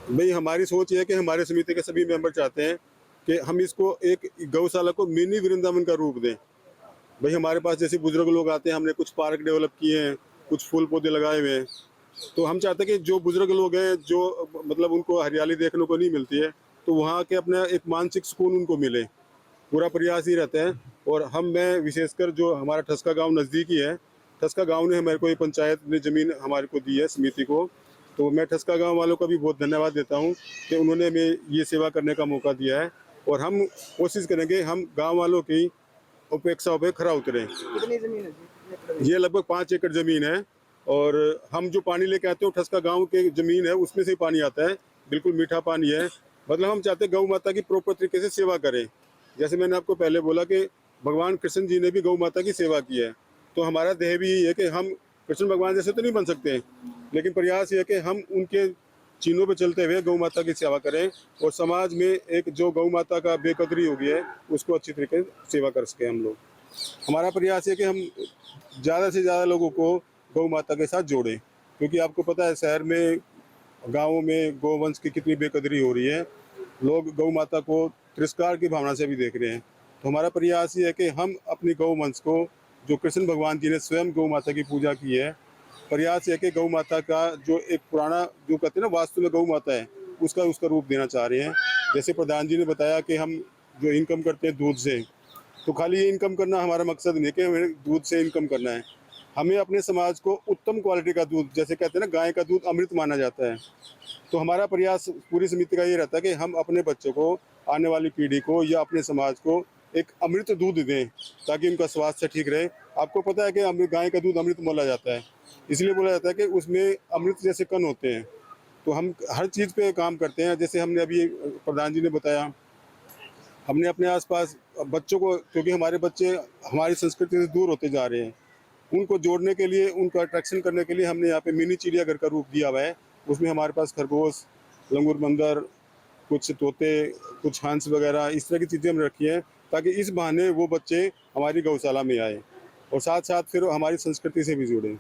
भाई हमारी सोच ये है कि हमारे समिति के सभी मेंबर चाहते हैं कि हम इसको एक गौशाला को मिनी वृंदावन का रूप दें। भाई हमारे पास जैसे बुजुर्ग लोग आते हैं, हमने कुछ पार्क डेवलप किए हैं, कुछ फूल पौधे लगाए हुए हैं। तो हम चाहते हैं कि जो बुजुर्ग लोग हैं, जो मतलब उनको हरियाली देखने को नहीं मिलती है, तो वहाँ के अपना एक मानसिक सुकून उनको मिले। पूरा प्रयास ही रहता है। और मैं विशेषकर जो हमारा ठसका गांव नज़दीकी है, ठसका गांव ने हमारे को ये पंचायत ने ज़मीन हमारे को दी है समिति को। तो मैं ठसका गांव वालों का भी बहुत धन्यवाद देता हूं कि उन्होंने हमें ये सेवा करने का मौका दिया है। और हम कोशिश करेंगे हम गांव वालों की उपेक्षाओं पे खरा उतरें। कितनी जमीन है जी? ये लगभग 5 एकड़ ज़मीन है। और हम जो पानी लेके आते हैं ठसका गांव के ज़मीन है, उसमें से ही पानी आता है। बिल्कुल मीठा पानी है। मतलब हम चाहते हैं गौ माता की प्रॉपर तरीके से सेवा करें। जैसे मैंने आपको पहले बोला कि भगवान कृष्ण जी ने भी गौ माता की सेवा की है। तो हमारा ध्येय भी यही है कि हम कृष्ण भगवान जैसे तो नहीं बन सकते, लेकिन प्रयास ये है कि हम उनके चिन्हों पे चलते हुए गौ माता की सेवा करें और समाज में एक जो गौ माता का बेकदरी हो गई है उसको अच्छी तरीके से सेवा कर सकें हम लोग। हमारा प्रयास है कि हम ज़्यादा से ज़्यादा लोगों को गौ माता के साथ जोड़ें, क्योंकि आपको पता है शहर में, गाँवों में गौवंश की कितनी बेकदरी हो रही है। लोग गौ माता को तिरस्कार की भावना से भी देख रहे हैं। तो हमारा प्रयास ये है कि हम अपनी गौवंश को, जो कृष्ण भगवान जी ने स्वयं गौ माता की पूजा की है, प्रयास है कि गौ माता का जो एक पुराना जो कहते हैं ना वास्तु में गौ माता है, उसका उसका रूप देना चाह रहे हैं। जैसे प्रधान जी ने बताया कि हम जो इनकम करते हैं दूध से, तो खाली ये इनकम करना हमारा मकसद नहीं है कि हमें दूध से इनकम करना है। हमें अपने समाज को उत्तम क्वालिटी का दूध, जैसे कहते हैं ना गाय का दूध अमृत माना जाता है। तो हमारा प्रयास पूरी समिति का ये रहता है कि हम अपने बच्चों को, आने वाली पीढ़ी को या अपने समाज को एक अमृत दूध दें, ताकि उनका स्वास्थ्य ठीक रहे। आपको पता है कि अमृत, गाय का दूध अमृत बोला जाता है, इसलिए बोला जाता है कि उसमें अमृत जैसे कण होते हैं। तो हम हर चीज़ पे काम करते हैं। जैसे हमने अभी प्रधान जी ने बताया, हमने अपने आसपास बच्चों को, क्योंकि हमारे बच्चे हमारी संस्कृति से दूर होते जा रहे हैं, उनको जोड़ने के लिए, उनको अट्रैक्शन करने के लिए हमने यहाँ पे मिनी चिड़ियाघर का रूप दिया हुआ है। उसमें हमारे पास खरगोश, लंगूर बंदर, कुछ तोते, कुछ हंस वगैरह, इस तरह की चीज़ें हमने रखी हैं, ताकि इस बहाने वो बच्चे हमारी गौशाला में आए और साथ साथ फिर हमारी संस्कृति से भी जुड़े।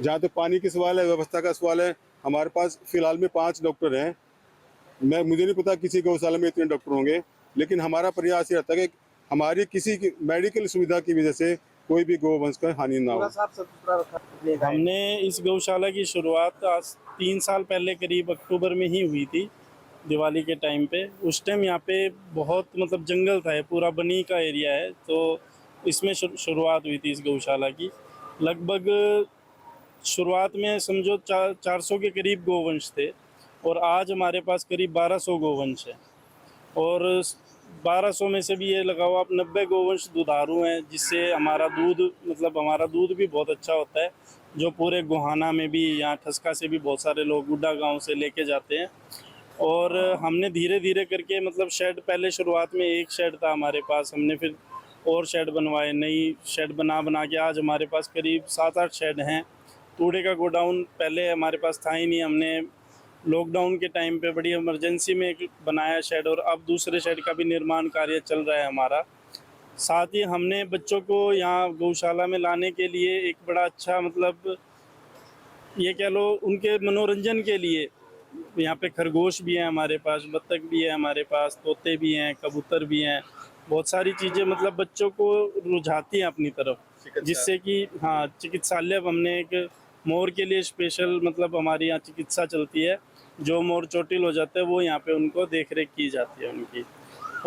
जहाँ तक पानी की सवाल है, व्यवस्था का सवाल है, हमारे पास फिलहाल में 5 डॉक्टर हैं। मुझे नहीं पता किसी गौशाला में इतने डॉक्टर होंगे, लेकिन हमारा प्रयास ये रहता है कि हमारी किसी की मेडिकल सुविधा की वजह से कोई भी गौवंश का हानि ना पूरा हो। साफ सुथरा रखा। हमने इस गौशाला की शुरुआत आज 3 साल पहले करीब अक्टूबर में ही हुई थी, दिवाली के टाइम पे। उस टाइम यहाँ पे बहुत मतलब जंगल था, ये पूरा बनी का एरिया है, तो इसमें शुरुआत हुई थी इस गौशाला की। लगभग शुरुआत में समझो 400 के करीब गोवंश थे और आज हमारे पास करीब 1200 गोवंश है। और 1200 में से भी ये लगाओ आप 90 गोवंश दुधारू हैं, जिससे हमारा दूध, मतलब हमारा दूध भी बहुत अच्छा होता है, जो पूरे गोहाना में भी, यहाँ ठसका से भी बहुत सारे लोग गुड्डा गांव से लेके जाते हैं। और हमने धीरे धीरे करके, मतलब शेड, पहले शुरुआत में एक शेड था हमारे पास, हमने फिर और शेड बनवाए, नई शेड बना बना के आज हमारे पास करीब 7-8 शेड हैं। कूड़े का गोडाउन पहले हमारे पास था ही नहीं, हमने लॉकडाउन के टाइम पे बड़ी इमरजेंसी में एक बनाया शेड, और अब दूसरे शेड का भी निर्माण कार्य चल रहा है हमारा। साथ ही हमने बच्चों को यहाँ गौशाला में लाने के लिए एक बड़ा अच्छा, मतलब ये कह लो उनके मनोरंजन के लिए, यहाँ पे खरगोश भी हैं हमारे पास, बत्तख भी है हमारे पास, तोते भी हैं, कबूतर भी हैं, बहुत सारी चीज़ें मतलब बच्चों को रुझाती हैं अपनी तरफ, जिससे कि हाँ, चिकित्सालय हमने एक मोर के लिए स्पेशल, मतलब हमारे यहाँ चिकित्सा चलती है, जो मोर चोटिल हो जाते हैं वो यहाँ पे उनको देख रेख की जाती है उनकी।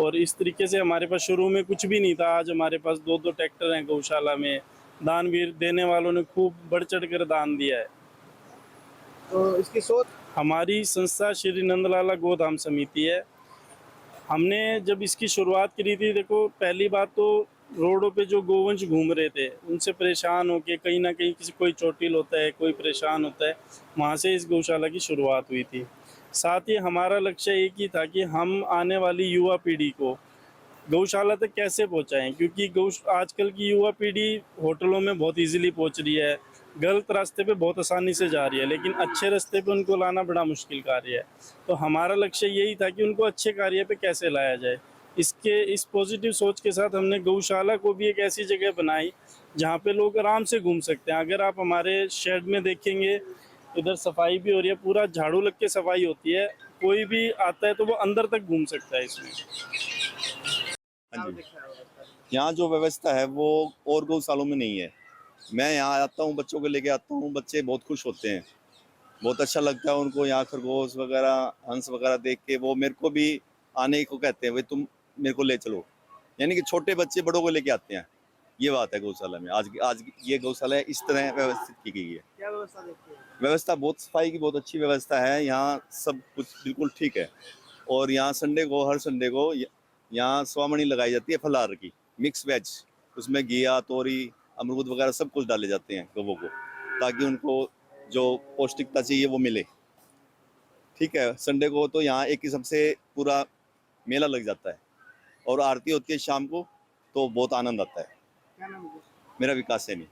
और इस तरीके से हमारे पास शुरू में कुछ भी नहीं था, आज हमारे पास 2-2 ट्रैक्टर हैं गौशाला में। दान भी देने वालों ने खूब बढ़ चढ़ कर दान दिया है। तो इसकी सोच, हमारी संस्था श्री नंदलाला गोधाम समिति है। हमने जब इसकी शुरुआत करी थी, देखो पहली बात तो रोडों पे जो गोवंश घूम रहे थे उनसे परेशान होके, कहीं ना कहीं किसी, कोई चोटिल होता है, कोई परेशान होता है, वहाँ से इस गौशाला की शुरुआत हुई थी। साथ ही हमारा लक्ष्य एक ही था कि हम आने वाली युवा पीढ़ी को गौशाला तक कैसे पहुंचाएं, क्योंकि आजकल की युवा पीढ़ी होटलों में बहुत इजीली पहुंच रही है, गलत रास्ते पे बहुत आसानी से जा रही है, लेकिन अच्छे रास्ते पे उनको लाना बड़ा मुश्किल कार्य है। तो हमारा लक्ष्य यही था कि उनको अच्छे कार्य पे कैसे लाया जाए। इस पॉजिटिव सोच के साथ हमने गौशाला को भी एक ऐसी जगह बनाई जहाँ पे लोग आराम से घूम सकते हैं। अगर आप हमारे शेड में देखेंगे, इधर सफाई भी हो रही है, पूरा झाड़ू लग के सफाई होती है, कोई भी आता है तो वो अंदर तक घूम सकता है इसमें। हाँ जी, दिखा है व्यवस्था? यहाँ जो व्यवस्था है वो और गौशालों में नहीं है। मैं यहाँ आता हूँ, बच्चों को लेके आता हूँ, बच्चे बहुत खुश होते हैं, बहुत अच्छा लगता है उनको। यहाँ खरगोश वगैरह, हंस वगैरह देख के वो मेरे को भी आने को कहते हैं, भाई तुम मेरे को ले चलो। यानी कि छोटे बच्चे बड़ों को लेके आते हैं। ये बात है गौशाला में। आज ये गौशाला इस तरह व्यवस्थित की गई है। क्या व्यवस्था देखते हैं? व्यवस्था बहुत, सफाई की बहुत अच्छी व्यवस्था है यहाँ, सब कुछ बिल्कुल ठीक है। और यहाँ संडे को, हर संडे को यहाँ स्वामणी लगाई जाती है फलाहार की, मिक्स वेज। उसमें घिया, तोरी, अमरूद वगैरह सब कुछ डाले जाते हैं गवों को, ताकि उनको जो पौष्टिकता चाहिए वो मिले। ठीक है, संडे को तो यहाँ एक किस्म से पूरा मेला लग जाता है और आरती होती है शाम को, तो बहुत आनंद आता है। क्या नाम है? मेरा विकास सैनी।